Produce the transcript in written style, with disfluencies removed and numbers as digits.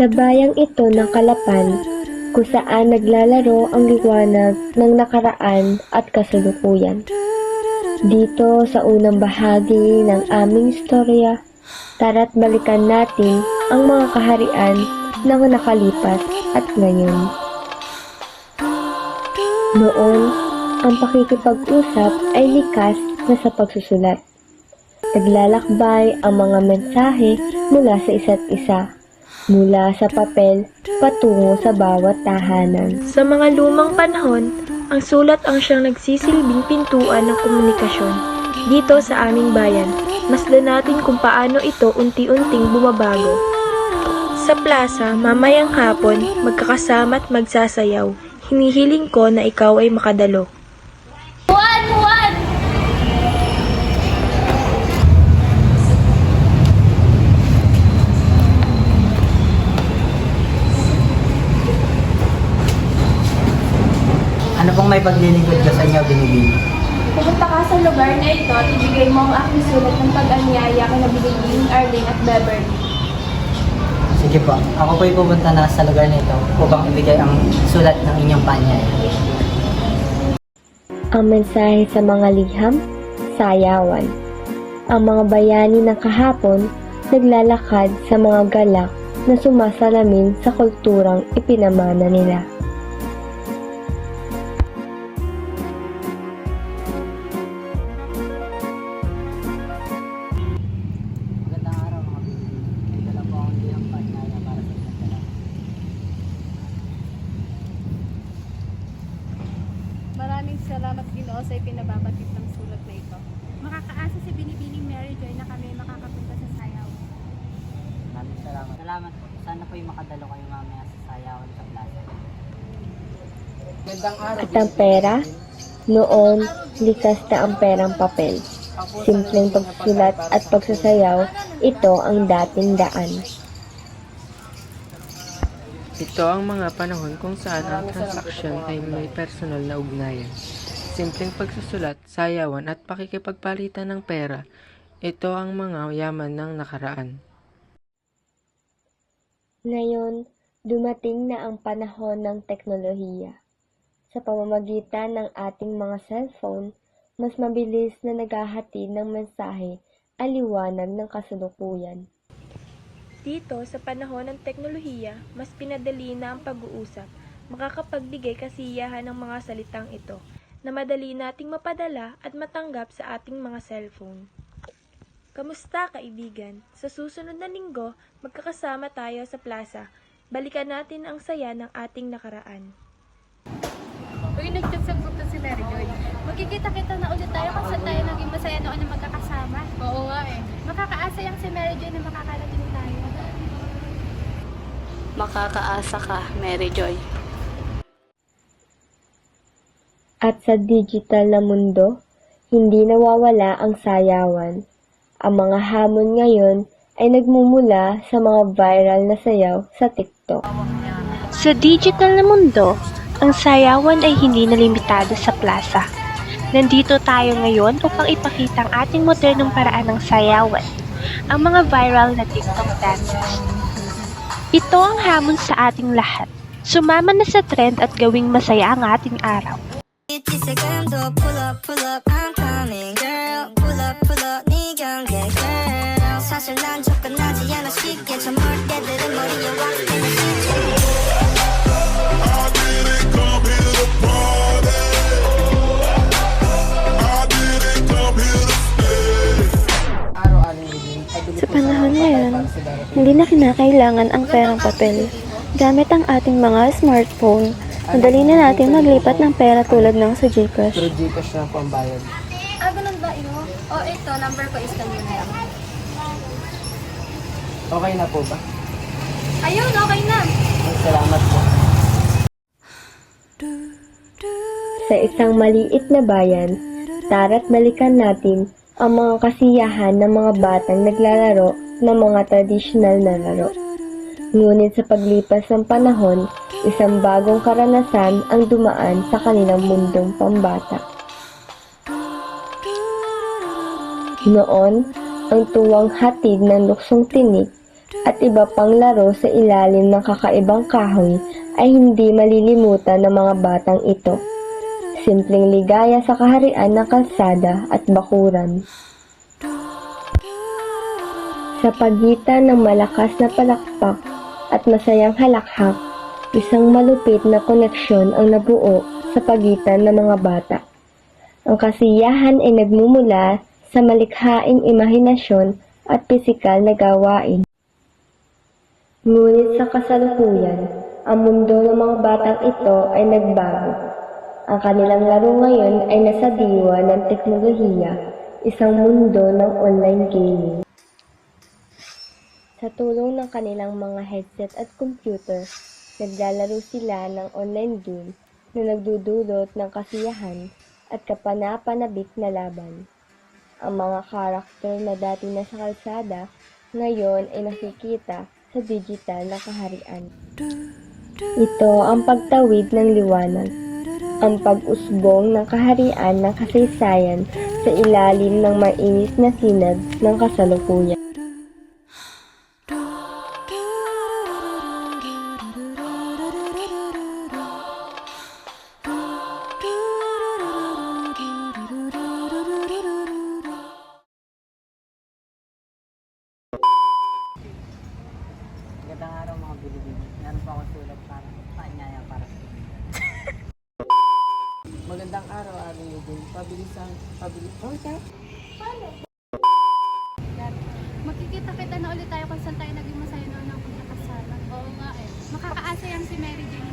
Sa bayang ito ng Kalapan, kung saan naglalaro ang liwanag ng nakaraan at kasalukuyan. Dito sa unang bahagi ng aming istorya, tara't balikan natin ang mga kaharian ng nakalipas at ngayon. Noon, ang pakikipag-usap ay likas na sa pagsusulat. Naglalakbay ang mga mensahe mula sa isa't isa, mula sa papel patungo sa bawat tahanan. Sa mga lumang panahon, ang sulat ang siyang nagsisilbing pintuan ng komunikasyon. Dito sa aming bayan, masdan natin kung paano ito unti-unting bumabago. Sa plaza, mamayang hapon, magkakasama at magsasayaw. Hinihiling ko na ikaw ay makadalo. Juan! Juan! Ano pong may paglilingkod ko sa inyo, Binibini? Pupunta ka sa lugar na ito at ibigay mo ang aking sulat ng pag-anyaya kina Binibini, Arlene at Beverly. Sige po, ako po'y pupunta na sa lugar na ito upang ibigay ang sulat ng inyong paanyaya. Ang mensahe sa mga liham, sayawan. Ang mga bayani ng kahapon naglalakad sa mga galak na sumasalamin sa kulturang ipinamana nila. Magandang araw mga Binibini. May dala po akong liham paanyaya para sa inyong dalawa. Maraming salamat, Ginoo, sa ipinababatid ng sulat na ito. Makakaasa si Binibining Mary Joy na kami makakapunta sa sayaw. Maraming salamat. Salamat po. Sana po'y makadalo kayo mamaya sa sayawan sa plaza. Magandang araw. At ang pera, noon, likas na ang perang papel. Simpleng pagsusulat at pagsasayaw, ito ang dating daan. Ito ang mga panahon kung saan ang transaksyon ay may personal na ugnayan. Simpleng pagsusulat, sayawan at pakikipagpalitan ng pera, ito ang mga yaman ng nakaraan. Ngayon, dumating na ang panahon ng teknolohiya. Sa pamamagitan ng ating mga cellphone, mas mabilis na naghahatid ng mensahe ang liwanag ng kasalukuyan. Dito, sa panahon ng teknolohiya, mas pinadali na ang pag-uusap, makakapagbigay kasiyahan ng mga salitang ito, na madali nating mapadala at matanggap sa ating mga cellphone. Kamusta, kaibigan? Sa susunod na linggo, magkakasama tayo sa plaza. Balikan natin ang saya ng ating nakaraan. Uy, nagsasagot na si Mary Joy. Magkikita-kita na ulit tayo kung saan tayo naging masaya noon na magkakasama. Oo nga eh. Makakaasa yung si Mary Joy na makakarating tayo. Makakaasa ka, Mary Joy. At sa digital na mundo, hindi nawawala ang sayawan. Ang mga hamon ngayon ay nagmumula sa mga viral na sayaw sa TikTok. Sa digital na mundo, ang sayawan ay hindi na limitado sa plaza. Nandito tayo ngayon upang ipakita ang ating modernong paraan ng sayawan, ang mga viral na TikTok dances. Ito ang hamon sa ating lahat. Sumama na sa trend at gawing masaya ang ating araw. Sa panahon ngayon, hindi na kinakailangan ang perang papel. Gamit ang ating mga smartphone, madali na natin maglipat ng pera tulad ng sa GCash. Pero Gcash na po ang bayad. Ganun ba, Ino? O ito, number ko is kanyo na lang. Okay na po ba? Ayun, okay na. Salamat po. Sa isang maliit na bayan, tara't balikan natin ang mga kasiyahan ng mga batang naglalaro ng mga tradisyonal na laro. Ngunit sa paglipas ng panahon, isang bagong karanasan ang dumaan sa kanilang mundong pambata. Noon, ang tuwang hatid ng luksong tinik at iba pang laro sa ilalim ng kakaibang kahoy ay hindi malilimutan ng mga batang ito. Simpleng ligaya sa kaharian ng kalsada at bakuran. Sa pagitan ng malakas na palakpak at masayang halakhak, isang malupit na koneksyon ang nabuo sa pagitan ng mga bata. Ang kasiyahan ay nagmumula sa malikhaing imahinasyon at pisikal na gawain. Ngunit sa kasalukuyan, ang mundo ng mga batang ito ay nagbago. Ang kanilang laro ngayon ay nasa diwa ng teknolohiya, isang mundo ng online gaming. Sa tulong ng kanilang mga headset at computer, naglalaro sila ng online game na nagdudulot ng kasiyahan at kapanapanabik na laban. Ang mga karakter na dati nasa kalsada, ngayon ay nakikita sa digital na kaharian. Ito ang pagtawid ng liwanag, ang pag-usbong ng kaharian ng kasaysayan sa ilalim ng mainis na sinag ng kasalukuyan. Magandang araw mga bilibili. Meron pa akong sulat para paanyaya para sa inyo. Magandang araw, Ate Eugene. Pabilis. Oh, sir? Magkikita-kita na ulit tayo kung saan tayo naging masaya noon ng pagkakasama. Oo nga eh. Makakaasa yan si Mary Jane